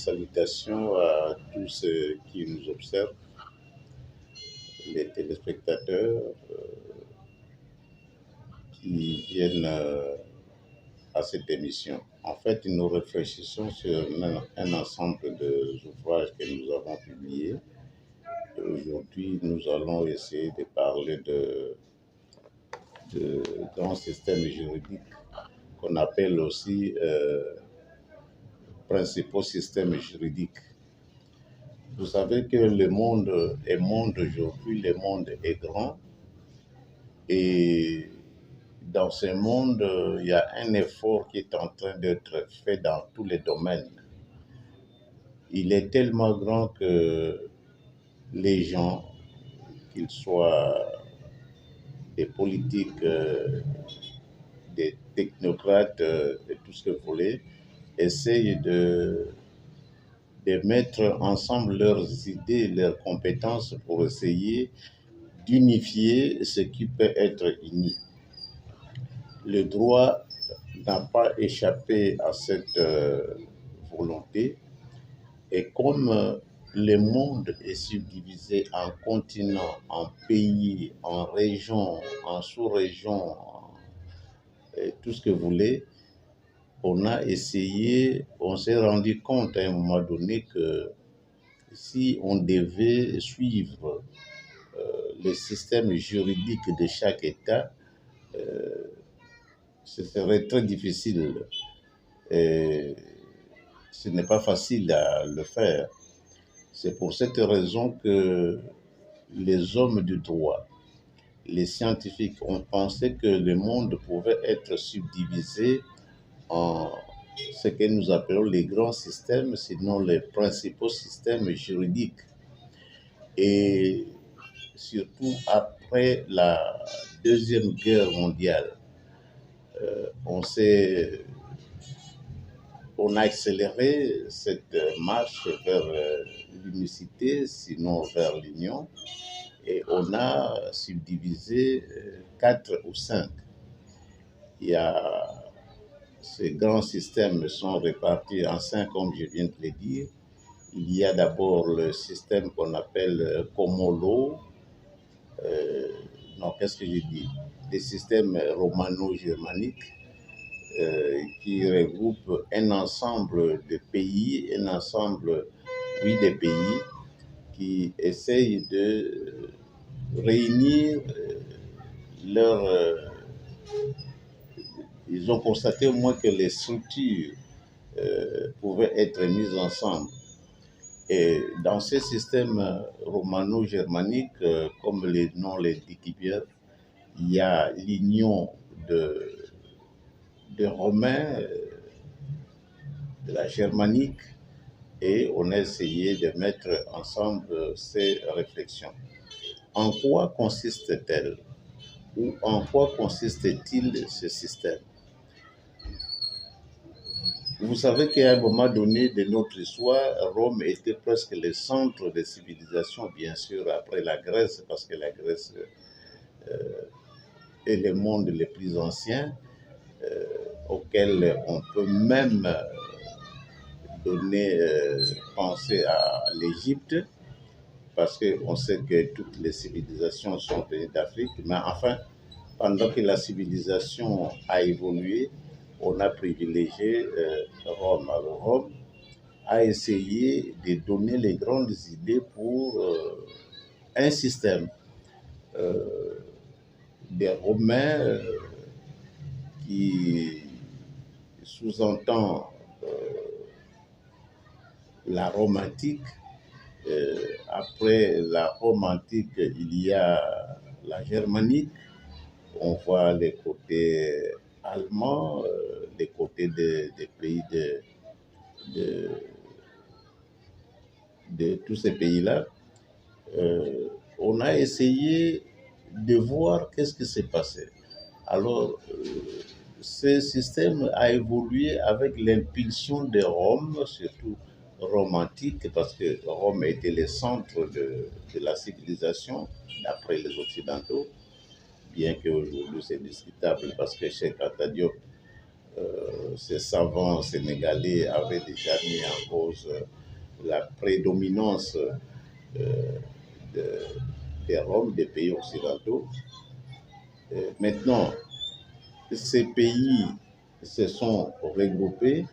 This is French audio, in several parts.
salutations à tous ceux qui nous observent, les téléspectateurs qui viennent à cette émission. En fait, nous réfléchissons sur un ensemble d'ouvrages que nous avons publiés. Aujourd'hui, nous allons essayer de parler de grands systèmes juridiques qu'on appelle aussi principaux systèmes juridiques. Vous savez que le monde est monde aujourd'hui, le monde est grand et dans ce monde, il y a un effort qui est en train d'être fait dans tous les domaines. Il est tellement grand que les gens, qu'ils soient des politiques, des technocrates, et tout ce que vous voulez, essayent de mettre ensemble leurs idées, leurs compétences pour essayer d'unifier ce qui peut être uni. Le droit n'a pas échappé à cette volonté et comme le monde est subdivisé en continents, en pays, en régions, en sous-régions, tout ce que vous voulez, on s'est rendu compte à un moment donné que si on devait suivre le système juridique de chaque État, ce serait très difficile. Et ce n'est pas facile à le faire. C'est pour cette raison que les hommes du droit, les scientifiques ont pensé que le monde pouvait être subdivisé en ce que nous appelons les grands systèmes, sinon les principaux systèmes juridiques. Et surtout après la Deuxième Guerre mondiale, on a accéléré cette marche vers l'unicité, sinon vers l'union, et on a subdivisé 4 ou 5. Ces grands systèmes sont répartis en 5, comme je viens de le dire. Il y a d'abord le système qu'on appelle common law. Qu'est-ce que je dis? Des systèmes romano-germaniques qui regroupent un ensemble de pays, des pays qui essayent de réunir ils ont constaté au moins que les structures pouvaient être mises ensemble. Et dans ces systèmes romano-germaniques, comme le nom l'indique bien, il y a l'union de Romains, de la germanique, et on a essayé de mettre ensemble ces réflexions. En quoi consiste-t-elle ou en quoi consiste-t-il ce système? Vous savez qu'à un moment donné de notre histoire, Rome était presque le centre de civilisation, bien sûr, après la Grèce, parce que la Grèce est le monde le plus ancien, auquel on peut même penser à l'Égypte, parce qu'on sait que toutes les civilisations sont venues d'Afrique, mais enfin, pendant que la civilisation a évolué, on a privilégié Rome. Alors, Rome a essayé de donner les grandes idées pour un système des Romains qui sous-entend la Rome antique. Après la Rome antique, il y a la germanique. On voit les côtés allemands, les côtés des pays de tous ces pays-là. On a essayé de voir qu'est-ce qui s'est passé. Alors, ce système a évolué avec l'impulsion de Rome, surtout Rome antique, parce que Rome était le centre de la civilisation, d'après les Occidentaux, bien qu'aujourd'hui c'est discutable parce que Cheikh Anta Diop ces savants sénégalais avaient déjà mis en cause la prédominance de- des Roms, des pays occidentaux. Maintenant, ces pays se sont regroupés,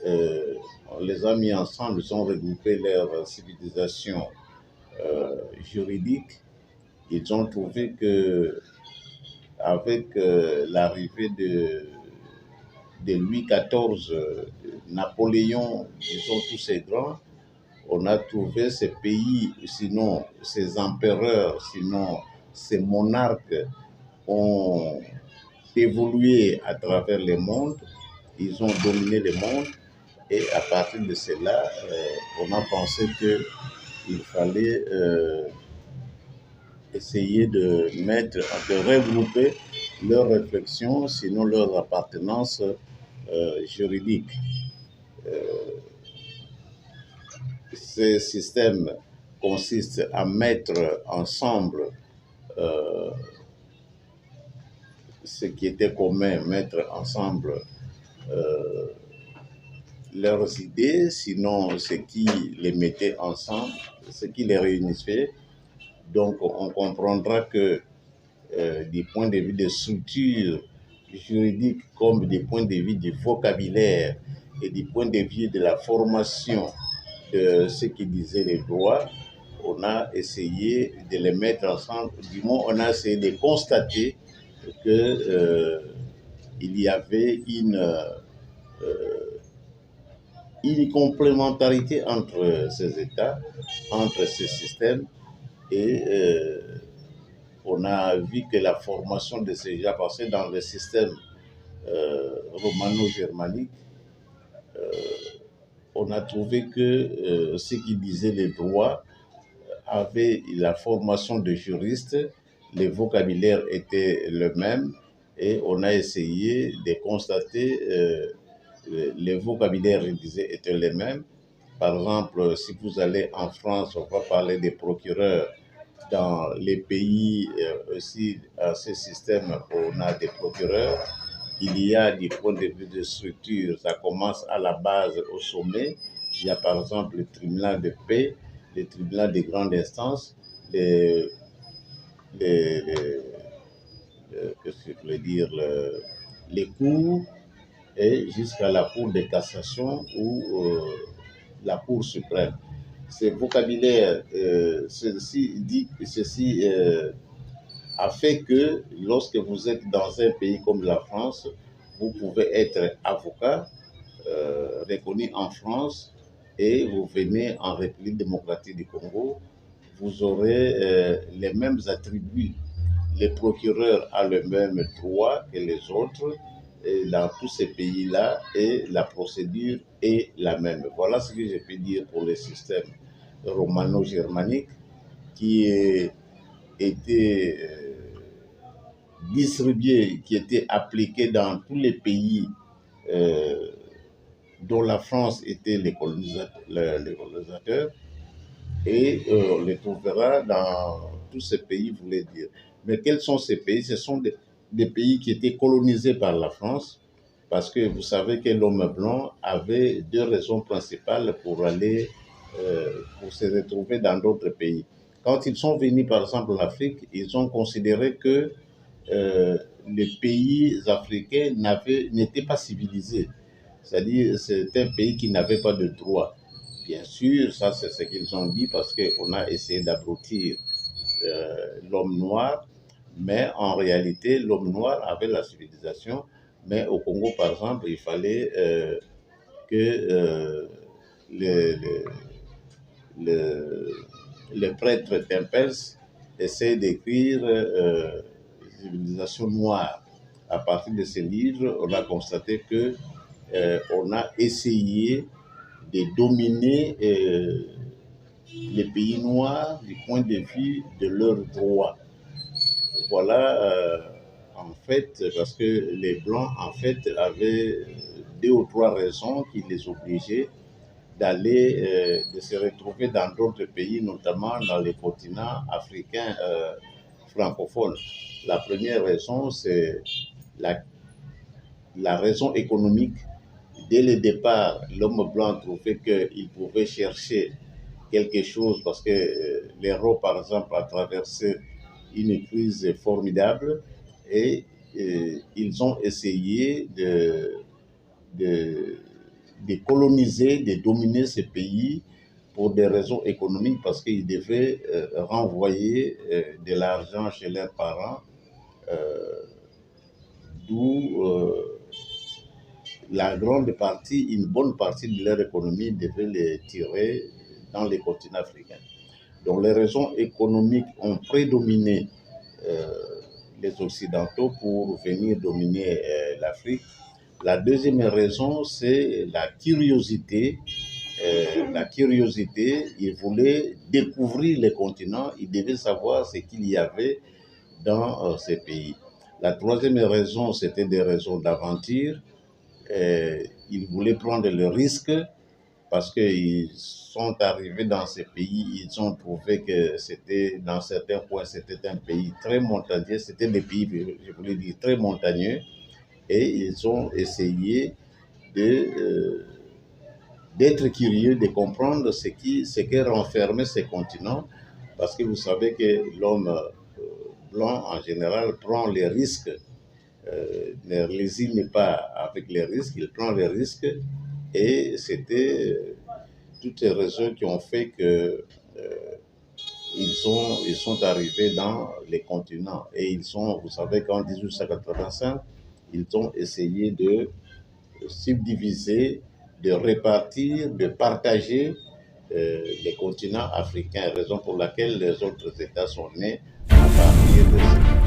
euh, on les a mis ensemble, ils ont regroupé leur civilisation juridique. Ils ont trouvé que avec l'arrivée de Louis XIV, Napoléon, disons tous ces grands, on a trouvé ces pays, sinon ces empereurs, sinon ces monarques ont évolué à travers le monde, ils ont dominé le monde et à partir de cela, on a pensé qu'il fallait essayer de regrouper leurs réflexions, sinon leur appartenance juridique. Ce système consiste à mettre ensemble euh, ce qui était commun, mettre ensemble euh, leurs idées, sinon ce qui les mettait ensemble, ce qui les réunissait. Donc on comprendra que du point de vue des structures juridiques comme du point de vue du vocabulaire et du point de vue de la formation de ce qui disait les droits, on a essayé de les mettre ensemble. Du moins, on a essayé de constater que il y avait une complémentarité entre ces États, entre ces systèmes, et on a vu que la formation de ces gens, parce que dans le système romano-germanique, on a trouvé que ceux qui disaient les droits avaient la formation de juriste, le vocabulaire était le même, et on a essayé de constater les vocabulaires étaient les mêmes. Par exemple, si vous allez en France, on va parler des procureurs. Dans les pays aussi, à ce système, on a des procureurs. Il y a des points de vue de structure, ça commence à la base, au sommet. Il y a par exemple le tribunal de paix, le tribunal de grande instance, les, les, qu'est-ce que je voulais dire, les cours, et jusqu'à la Cour de cassation ou la Cour suprême. Ce vocabulaire, ceci a fait que lorsque vous êtes dans un pays comme la France, vous pouvez être avocat reconnu en France et vous venez en République démocratique du Congo, vous aurez les mêmes attributs. Le procureur a le même droit que les autres dans tous ces pays-là et la procédure est la même. Voilà ce que je peux dire pour le système romano-germanique qui était distribué, qui était appliqué dans tous les pays euh, dont la France était les colonisateurs, et on les trouvera dans tous ces pays, vous voulez dire. Mais quels sont ces pays? Ce sont des pays qui étaient colonisés par la France, parce que vous savez que l'homme blanc avait deux raisons principales pour aller, pour se retrouver dans d'autres pays. Quand ils sont venus, par exemple, en Afrique, ils ont considéré que les pays africains n'étaient pas civilisés. C'est-à-dire, c'est un pays qui n'avait pas de droit. Bien sûr, ça c'est ce qu'ils ont dit parce qu'on a essayé d'abrutir l'homme noir, mais en réalité, l'homme noir avait la civilisation. Mais au Congo, par exemple, il fallait que le, le, le, les prêtres tempels essaient d'écrire civilisation noire. À partir de ces livres, on a constaté que on a essayé de dominer les pays noirs du point de vue de leurs droits. Voilà, en fait, parce que les Blancs, en fait, avaient deux ou trois raisons qui les obligeaient d'aller, de se retrouver dans d'autres pays, notamment dans les continents africains francophones. La première raison, c'est la la raison économique. Dès le départ, l'homme blanc trouvait qu'il pouvait chercher quelque chose parce que l'Europe, par exemple, a traversé une crise formidable et ils ont essayé de, de coloniser, de dominer ces pays pour des raisons économiques parce qu'ils devaient renvoyer de l'argent chez leurs parents, euh, d'où la grande partie, une bonne partie de leur économie devait les tirer dans les continents africains. Donc les raisons économiques ont prédominé euh, les Occidentaux pour venir dominer l'Afrique. La deuxième raison, c'est la curiosité. La curiosité, ils voulaient découvrir les continents, ils devaient savoir ce qu'il y avait dans ces pays. La troisième raison, c'était des raisons d'aventure. Ils voulaient prendre le risque parce qu'ils sont arrivés dans ces pays, ils ont trouvé que c'était, dans certains points, c'était un pays très montagneux, c'était des pays, je voulais dire, très montagneux, et ils ont essayé de, d'être curieux, de comprendre ce que renfermaient ces continents, parce que vous savez que l'homme blanc, en général, prend les risques, ne lésine pas avec les risques, il prend les risques, et c'était toutes ces raisons qui ont fait que ils sont arrivés dans les continents. Et ils sont, vous savez qu'en 1885, ils ont essayé de subdiviser, de répartir, de partager les continents africains, raison pour laquelle les autres États sont nés à partir de ça.